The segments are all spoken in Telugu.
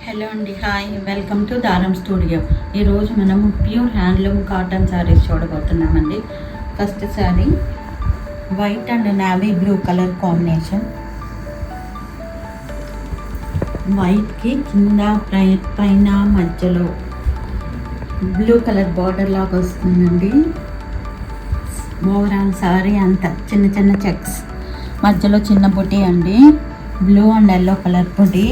హలో అండి, hi, welcome to Dhaaram studio. ఈరోజు మనము ప్యూర్ హ్యాండ్లూమ్ కాటన్ శారీస్ చూడబోతున్నామండి. First sari white and navy blue colour combination. వైట్కి కింద పైన మధ్యలో బ్లూ కలర్ బార్డర్ లాగా వస్తుందండి. ఓవరాల్ శారీ అంతా చిన్న చిన్న చెక్స్, మధ్యలో చిన్న బుటీ అండి. బ్లూ అండ్ ఎల్లో కలర్ బుటీ.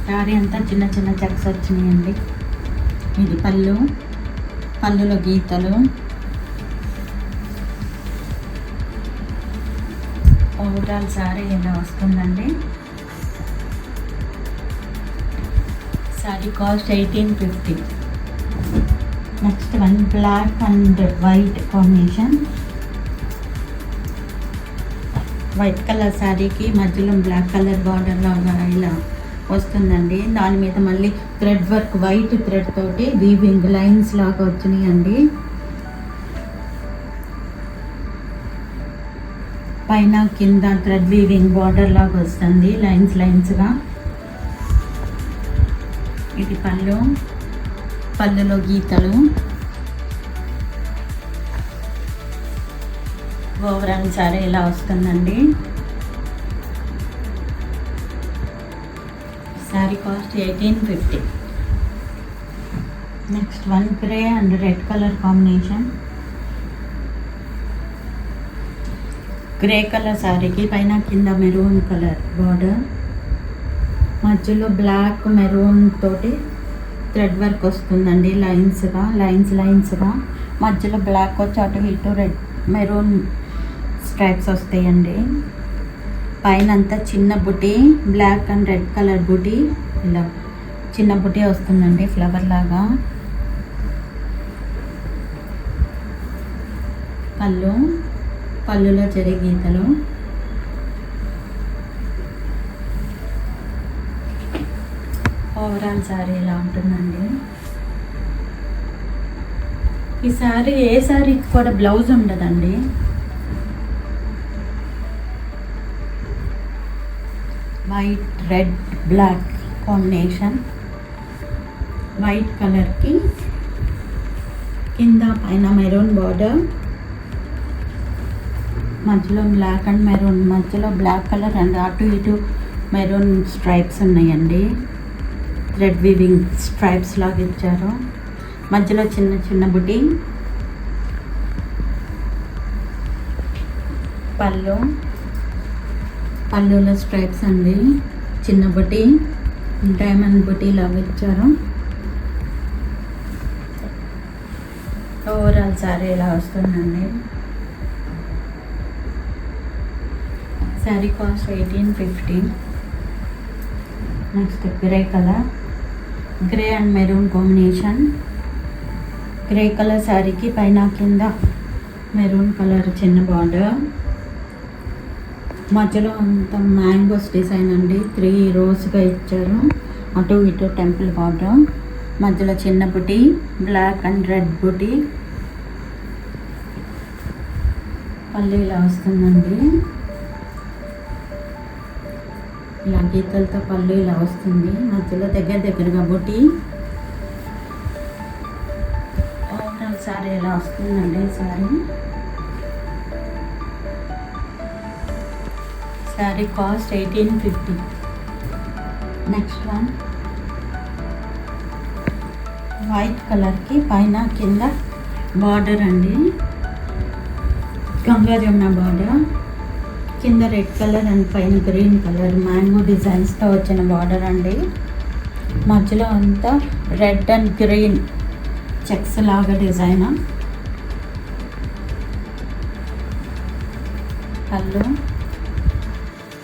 శారీ అంతా చిన్న చిన్న చెక్స్ వచ్చినాయండి. ఇది పళ్ళులో గీతలు. ఓవరాల్ శారీ ఇలా వస్తుందండి. Sari cost 1850. Next one black and white combination. White colour శారీకి మధ్యలో బ్లాక్ కలర్ బార్డర్ లాగా ఇలా వస్తుందండి. దాని మీద మళ్ళీ థ్రెడ్ వర్క్, వైట్ థ్రెడ్ తోటి వీవింగ్ లైన్స్ లాగా వచ్చినాయండి. పైన కింద థ్రెడ్ వీవింగ్ బార్డర్ లాగా వస్తుంది లైన్స్గా. ఇది పళ్ళులో గీతలు. ఓవరాల్ సారీ ఇలా వస్తుందండి. Sari cost 1850. Next one grey and red colour combination. Grey colour శారీకి పైన కింద మెరూన్ కలర్ బార్డర్, మధ్యలో బ్లాక్ మెరూన్ తోటి థ్రెడ్ వర్క్ వస్తుందండి. లైన్స్గా మధ్యలో బ్లాక్ వచ్చి అటు ఇటు రెడ్ మెరూన్ స్ట్రైప్స్ వస్తాయండి. పైన అంతా చిన్న బుటీ, బ్లాక్ అండ్ రెడ్ కలర్ బుటీ. ఇలా చిన్న బుటీ వస్తుందండి ఫ్లవర్ లాగా. పళ్ళులో చెరి గీతలు. ఓవరాల్ శారీ ఇలా ఉంటుందండి. ఈ శారీ ఏ శారీకి కూడా బ్లౌజ్ ఉండదండి. White red black combination. White కలర్కి కింద పైన మెరూన్ బార్డర్, మధ్యలో బ్లాక్ అండ్ మెరూన్, మధ్యలో బ్లాక్ కలర్ అండ్ అటు ఇటు మెరూన్ స్ట్రైప్స్ ఉన్నాయండి. థ్రెడ్ వీవింగ్ స్ట్రైప్స్ లాగా ఇచ్చారు. మధ్యలో చిన్న చిన్న బుటీ. పళ్ళులో స్ట్రైప్స్ అండి, చిన్న బుటీ, డైమండ్ బుటీ లాగా ఇచ్చారు. ఓవరాల్ శారీ ఇలా వస్తుందండి. Sari cost 1850. Next grey and maroon combination. Grey colour శారీకి పైన కింద మెరూన్ కలర్ చిన్న బార్డర్, మధ్యలో అంతా మ్యాంగోస్ డిజైన్ అండి. 3 రోస్గా ఇచ్చారు. అటు ఇటు టెంపుల్ బార్డర్, మధ్యలో చిన్న బుటీ, బ్లాక్ అండ్ రెడ్ బుటీ. పళ్ళు ఇలా వస్తుందండి. ఇలా గీతలతో పళ్ళు ఇలా వస్తుంది. మధ్యలో దగ్గరగా బుటీ. ఓవరాల్ శారీ ఇలా వస్తుందండి. Sari cost 1850. Next one white కలర్కి పైన కింద బార్డర్ అండి. గంగా జమున బార్డర్, కింద రెడ్ కలర్ అండ్ పైన గ్రీన్ కలర్ మ్యాంగో డిజైన్స్తో వచ్చిన బార్డర్ అండి. మధ్యలో అంతా రెడ్ అండ్ గ్రీన్ చెక్స్ లాగా డిజైన్.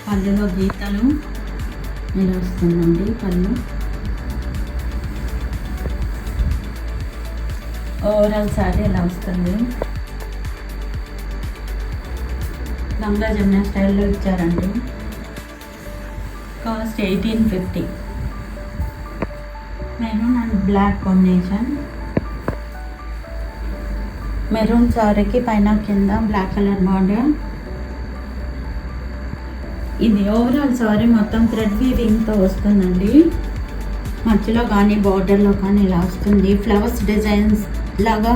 పళ్ళులో గీతలు ఇలా వస్తుందండి. ఓవరాల్ శారీ ఇలా వస్తుంది. గంగా జమున స్టైల్లో ఇచ్చారండి. Cost 1850. Maroon and black combination. Maroon శారీకి పైన కింద బ్లాక్ కలర్ బార్డర్, ఇది ఓవరాల్ సారీ మొత్తం థ్రెడ్ వీవింగ్తో వస్తుందండి. మధ్యలో కానీ బార్డర్లో కానీ ఇలా వస్తుంది. ఫ్లవర్స్ డిజైన్స్ లాగా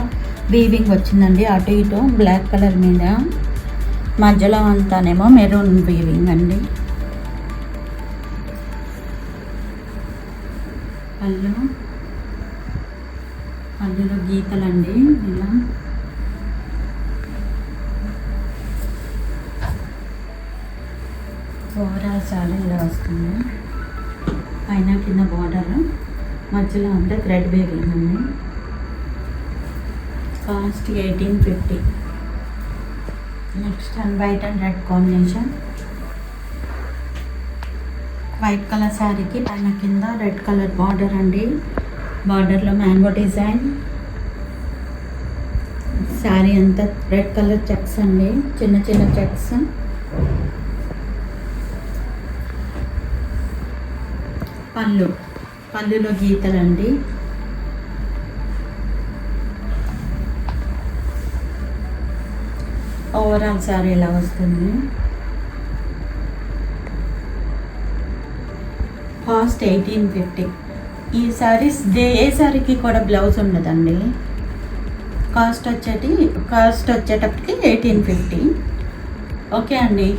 వీవింగ్ వచ్చిందండి, అటు ఇటు బ్లాక్ కలర్ మీద. మధ్యలో అంతానేమో మెరూన్ వీవింగ్ అండి. పళ్ళులో గీతలండి ఇలా. ఓవరాల్ చాలా ఇలా వస్తుంది. పైన కింద బార్డర్, మధ్యలో అంతా థ్రెడ్ వీవింగ్ అండి. Cost 1850. Next white and red combination. White colour శారీకి పైన కింద రెడ్ కలర్ బార్డర్ అండి. బార్డర్లో మ్యాంగో డిజైన్. శారీ అంతా రెడ్ కలర్ చెక్స్ అండి, చిన్న చిన్న చెక్స్. పళ్ళులో గీతలండి. ఓవరాల్ శారీ ఇలా వస్తుంది. కాస్ట్ 1850. ఈ శారీస్ ఏ శారీకి కూడా బ్లౌజ్ ఉండదండి. కాస్ట్ వచ్చేటప్పటికి 1850. ఓకే అండి,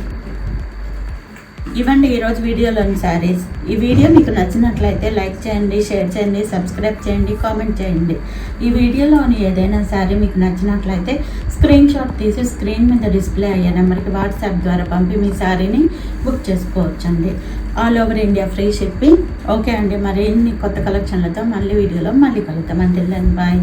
ఇవ్వండి ఈరోజు వీడియోలోని శారీస్. ఈ వీడియో మీకు నచ్చినట్లయితే లైక్ చేయండి, షేర్ చేయండి, సబ్స్క్రైబ్ చేయండి, కామెంట్ చేయండి. ఈ వీడియోలోని ఏదైనా శారీ మీకు నచ్చినట్లయితే స్క్రీన్ షాట్ తీసి స్క్రీన్ మీద డిస్ప్లే అయ్యే నెంబర్కి వాట్సాప్ ద్వారా పంపి మీ శారీని బుక్ చేసుకోవచ్చండి. All over India free shipping. Okay అండి, మరిన్ని కొత్త కలెక్షన్లతో మళ్ళీ వీడియోలో మళ్ళీ కలుద్దాం. Until then bye.